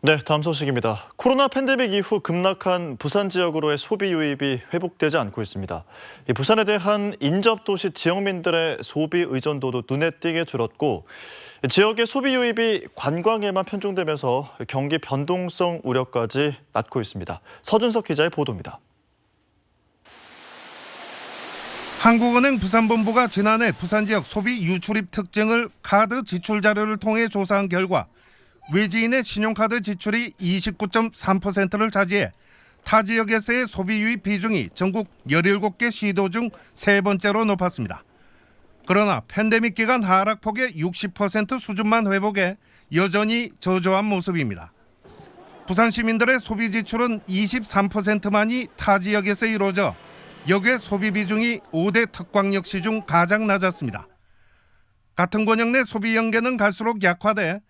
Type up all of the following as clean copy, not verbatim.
네, 다음 소식입니다. 코로나 팬데믹 이후 급락한 부산 지역으로의 소비 유입이 회복되지 않고 있습니다. 이 부산에 대한 인접도시 지역민들의 소비 의존도도 눈에 띄게 줄었고, 지역의 소비 유입이 관광에만 편중되면서 경기 변동성 우려까지 낳고 있습니다. 서준석 기자의 보도입니다. 한국은행 부산본부가 지난해 부산 지역 소비 유출입 특징을 카드 지출 자료를 통해 조사한 결과 외지인의 신용카드 지출이 29.3%를 차지해 타 지역에서의 소비 유입 비중이 전국 17개 시도 중 세 번째로 높았습니다. 그러나 팬데믹 기간 하락폭의 60% 수준만 회복해 여전히 저조한 모습입니다. 부산 시민들의 소비 지출은 23%만이 타 지역에서 이루어져 역외 소비 비중이 5대 특광역시 중 가장 낮았습니다. 같은 권역 내 소비 연계는 갈수록 약화돼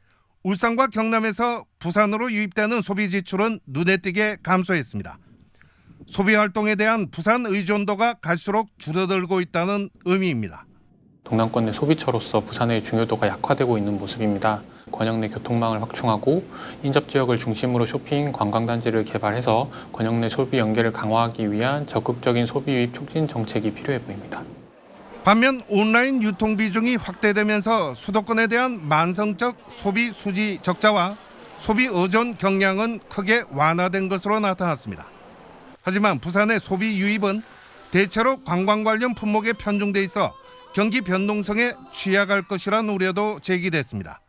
울산과 경남에서 부산으로 유입되는 소비 지출은 눈에 띄게 감소했습니다. 소비 활동에 대한 부산 의존도가 갈수록 줄어들고 있다는 의미입니다. 동남권 내 소비처로서 부산의 중요도가 약화되고 있는 모습입니다. 권역 내 교통망을 확충하고 인접 지역을 중심으로 쇼핑, 관광단지를 개발해서 권역 내 소비 연계를 강화하기 위한 적극적인 소비 유입 촉진 정책이 필요해 보입니다. 반면 온라인 유통 비중이 확대되면서 수도권에 대한 만성적 소비 수지 적자와 소비 의존 경향은 크게 완화된 것으로 나타났습니다. 하지만 부산의 소비 유입은 대체로 관광 관련 품목에 편중돼 있어 경기 변동성에 취약할 것이라는 우려도 제기됐습니다.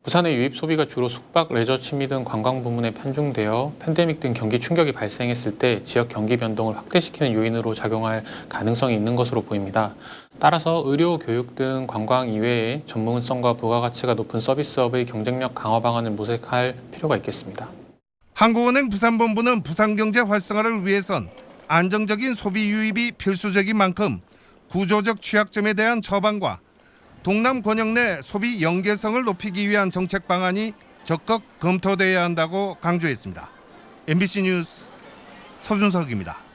부산의 유입 소비가 주로 숙박, 레저, 취미 등 관광 부문에 편중되어 팬데믹 등 경기 충격이 발생했을 때 지역 경기 변동을 확대시키는 요인으로 작용할 가능성이 있는 것으로 보입니다. 따라서 의료, 교육 등 관광 이외에 전문성과 부가가치가 높은 서비스업의 경쟁력 강화 방안을 모색할 필요가 있겠습니다. 한국은행 부산본부는 부산경제 활성화를 위해선 안정적인 소비 유입이 필수적인 만큼 구조적 취약점에 대한 처방과 동남 권역 내 소비 연계성을 높이기 위한 정책 방안이 적극 검토돼야 한다고 강조했습니다. MBC 뉴스 서준석입니다.